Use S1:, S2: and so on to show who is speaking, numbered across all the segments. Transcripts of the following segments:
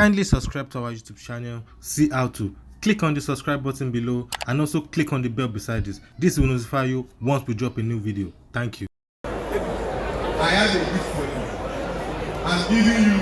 S1: Kindly subscribe to our YouTube channel, see how to. Click on the subscribe button below and also click on the bell beside this. This will notify you once we drop a new video. Thank you.
S2: I have a gift for you. I'm giving you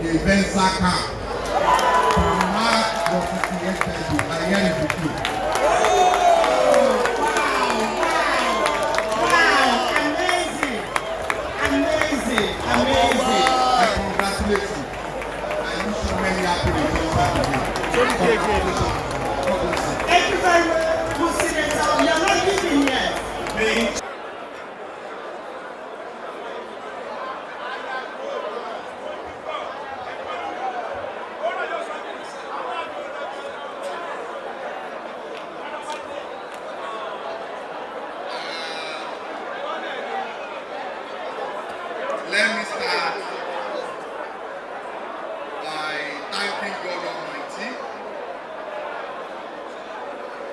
S2: a Venza car. Mark your 58th birthday. I hear it with you.
S3: Amazing.
S2: I congratulate you. I wish you many happy returns of the day.
S3: Thank you very much, Senator. You are not leaving yet.
S2: Let me start by thanking God Almighty.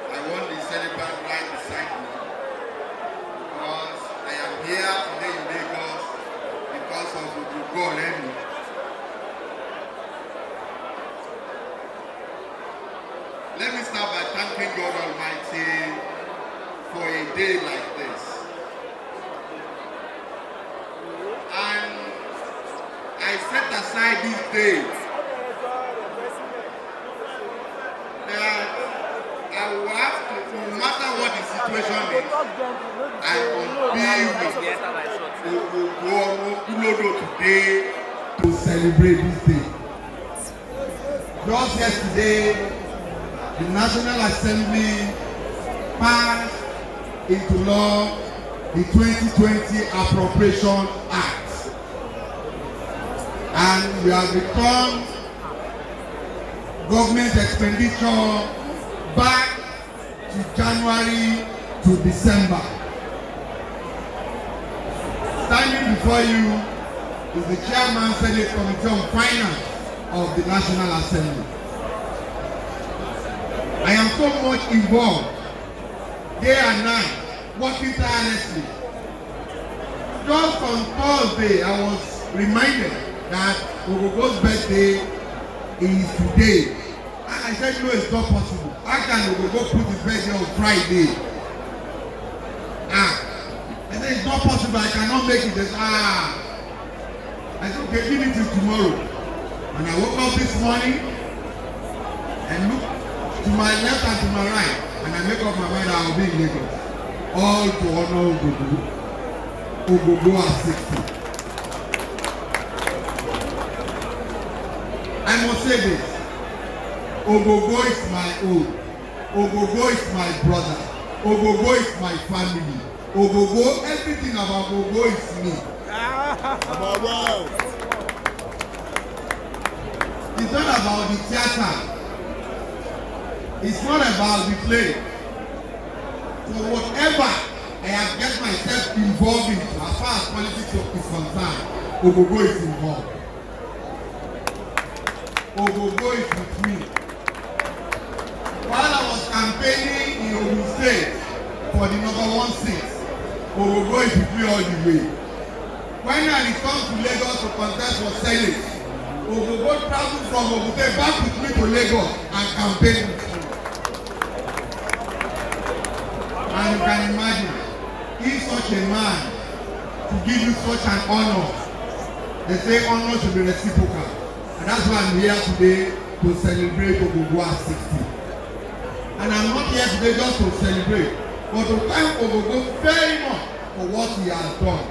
S2: I want the celebrant right beside me because I am here today in Lagos because of Ogogo Oremi. Let me start by thanking God Almighty for a day like this. And I set aside these days that I will have to, no matter what the situation is, I will be with Ogogo today to celebrate this day. Just yesterday, the National Assembly passed into law the 2020 Appropriation Act. And we have returned government expenditure back to January to December. Standing before you is the Chairman Senate Committee on Finance of the National Assembly. I am so much involved, day and night, working tirelessly. Just on Thursday, I was reminded that Ogogo's birthday is today. I said, no, it's not possible. How can Ogogo put his birthday on Friday? I said, it's not possible. I cannot make it. I said, okay, give it till tomorrow. When I woke up this morning and looked to my left and to my right, and I make up my mind I will be in Lagos. All to honor Ogogo. Ogogo at 60. I must say this. Ogogo is my own. Ogogo is my brother. Ogogo is my family. Ogogo, everything about Ogogo is me. It's not about the theater. It's not about the play. So whatever I have get myself involved in, as far as politics is concerned, Ogogo is involved. Ogogo is with me. While I was campaigning in Ogun State for the #1 seat, Ogogo is with me all the way. When I returned to Lagos to contest for Senate, Ogogo traveled from Ogun State back with me to Lagos and campaigned with me. And you can imagine, if such a man to give you such an honor, they say honor should be reciprocal. And that's why I'm here today to celebrate Ogogo at 60. And I'm not here today just to celebrate, but to thank Ogogo very much for what he has done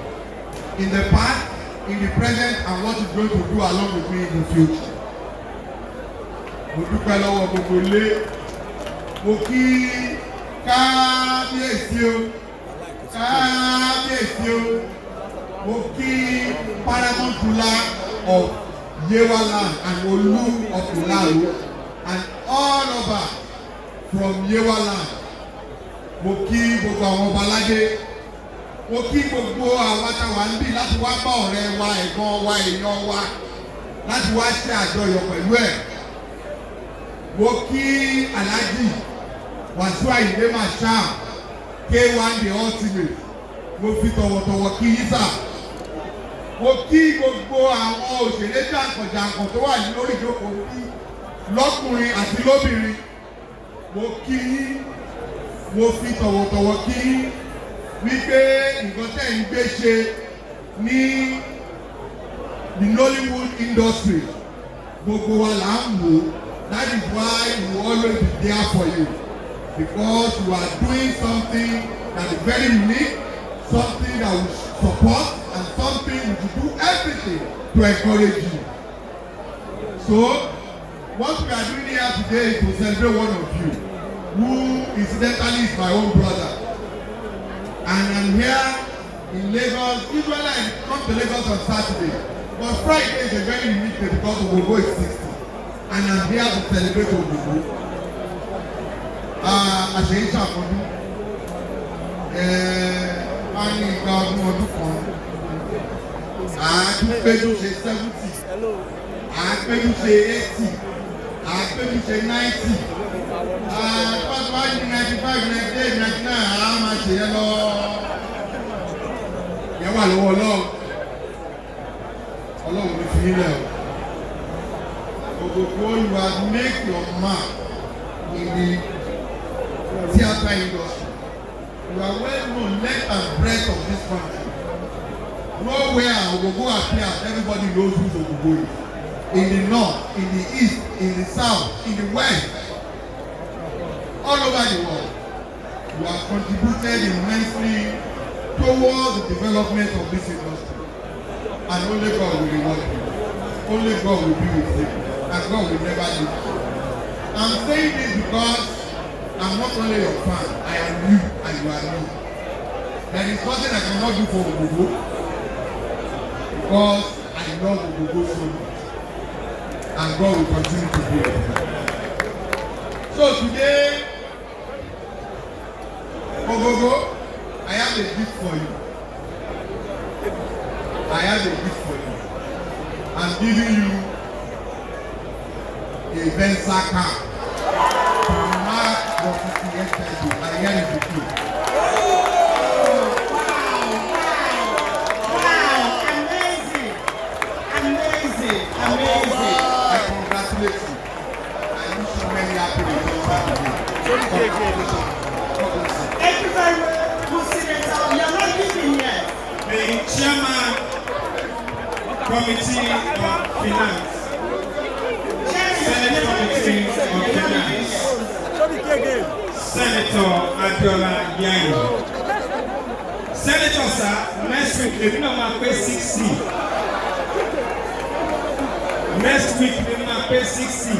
S2: in the past, in the present, and what he's going to do along with me in the future. Mo dúpẹ́ lọ́wọ́ gbogbo ilé, mo kí kábíyèsí o, mo kí paramount ruler of Yewaland and Olu of Ilaru and all over from Yewaland. Mo kí gbogbo àwọn ọba aládé. Mo kí gbogbo àwọn táwa ń bí láti wá bá ọ̀rẹ́ wa, ẹ̀gbọ́n wa, èèyàn wa láti wá ṣe àjọyọ̀ pẹ̀lú ẹ̀. Mo kí Alhaji Wasiu Ayinde Marshal K1 the ultimate. Mo fi tọ̀wọ̀tọ̀wọ̀ kí yín sà. mo kí gbogbo àwọn òṣèré jàǹkànjàǹkàn tó wà lórí ìjókòó bí lọ́kùnrin àti lóbìnrin mo kí yín mo fi tọ̀wọ̀tọ̀wọ̀ kí yín wípé nǹkan tẹ̀ ń gbé ṣe ní the Nollywood industry gbogbo wa là ń wò. That is why we will always be there for you, because you are doing something that is very unique, something that we support, and something we should do everything to encourage you. So what we are doing here today is to celebrate one of you, who incidentally is my own brother. And I'm here in Lagos. Usually I come to Lagos on Saturday, but Friday is a very unique day because Ogogo is 60. And I'm here to celebrate Ogogo. Àṣeyí ṣàkọọ́dún. A ní ìgbà ọdún kan. Àádúpéjú ṣe 70. Àádúpéjú ṣe 80. Àádúpéjú ṣe 90. Àádúpéjú ṣe 95, 98, 99. A máa ṣe yẹn lọ. Yẹn wà lọ́wọ́ Ọlọ́run. Ọlọ́run ló fi nílẹ̀ o. Ogogo, you have made your mark in the theatre industry. You are well known length and breadth of this country. Nowhere Ogogo appears, everybody knows who Ogogo is. In the north, in the east, in the south, in the west, all over the world. You have contributed immensely towards the development of this industry. And only God will reward you. Only God will be with you. And God will never leave you. I'm saying this because I'm not only your fan, I am you and you are me. There is nothing I cannot do for Ogogo because I love Ogogo so much. And God will continue to do it. So today, Ogogo, I have a gift for you. I have a gift for you. I'm giving you a Venza car to mark your 58th birthday. I hear it with you.
S3: Wow, amazing.
S2: I congratulate you. I wish you many happy returns.
S3: Thank you very much, Senator. You're not leaving yet.
S4: The chairman committee of finance. Senate Committee of Finance, Senator Abiola Yanni. Senator sir, next week the minimum pay 60. Next week the minimum pay 60.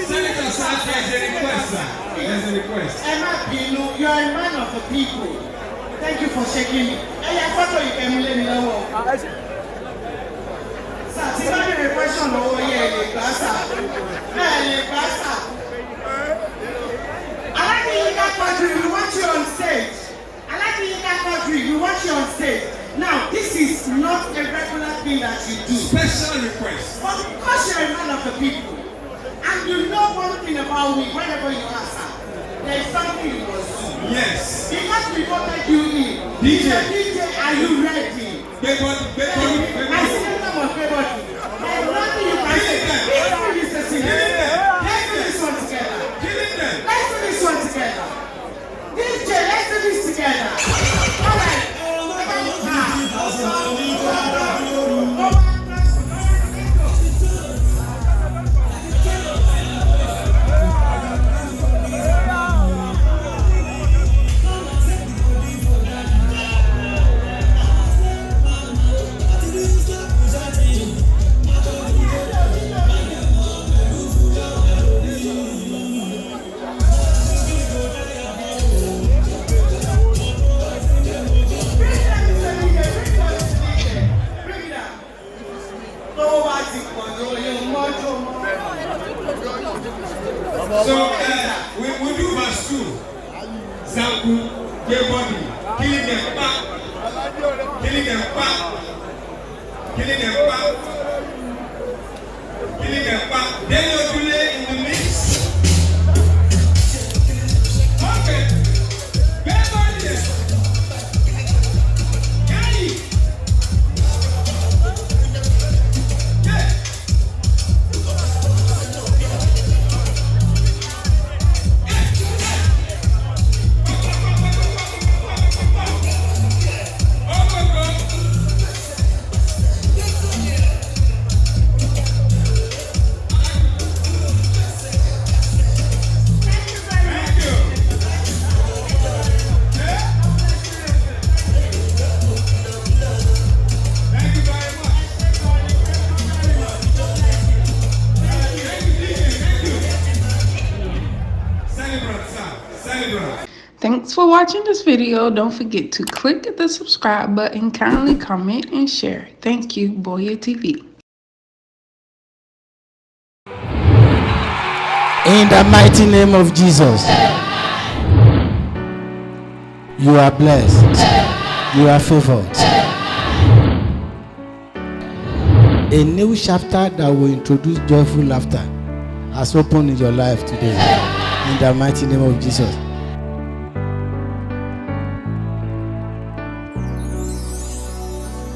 S4: Senator sir, there's a request, sir. There's a request.
S3: Emma Binu, you are a man of the people. Thank you for shaking me. Ẹ̀yà fọ́tò ìkẹ́mílẹ̀ mi lọ́wọ́. Sà tí bá bèrè question lọ́wọ́ yẹ ẹ̀ lè gbà sà. Ẹ̀ lè gbà sà. Alákìyíká Quadri, we want you on stage. Alákìyíká Quadri, we want you on stage. Now, this is not a regular thing that you do.
S4: Special request.
S3: But because you're a man of the people, and you know one thing about me, whenever you ask her, there is something you must do.
S4: Yes.
S3: Because we voted you in.
S4: DJ.
S3: DJ, are you ready?
S4: My
S3: senator must pay body. There's nothing you can say. Let's do this together. Let's do this one together. Let's do this one together. DJ, let's do this together. All right.
S4: So we do verse 2. Zanku, gay body, killing them back, killing them back, killing them back, killing them back. Then you delay in the mix. deliverance.
S5: Thanks for watching this video. Don't forget to click the subscribe button, kindly comment and share. Thank you, Boya TV.
S6: In the mighty name of Jesus, you are blessed. You are favored. A new chapter that will introduce joyful laughter has opened in your life today. In the mighty name of Jesus.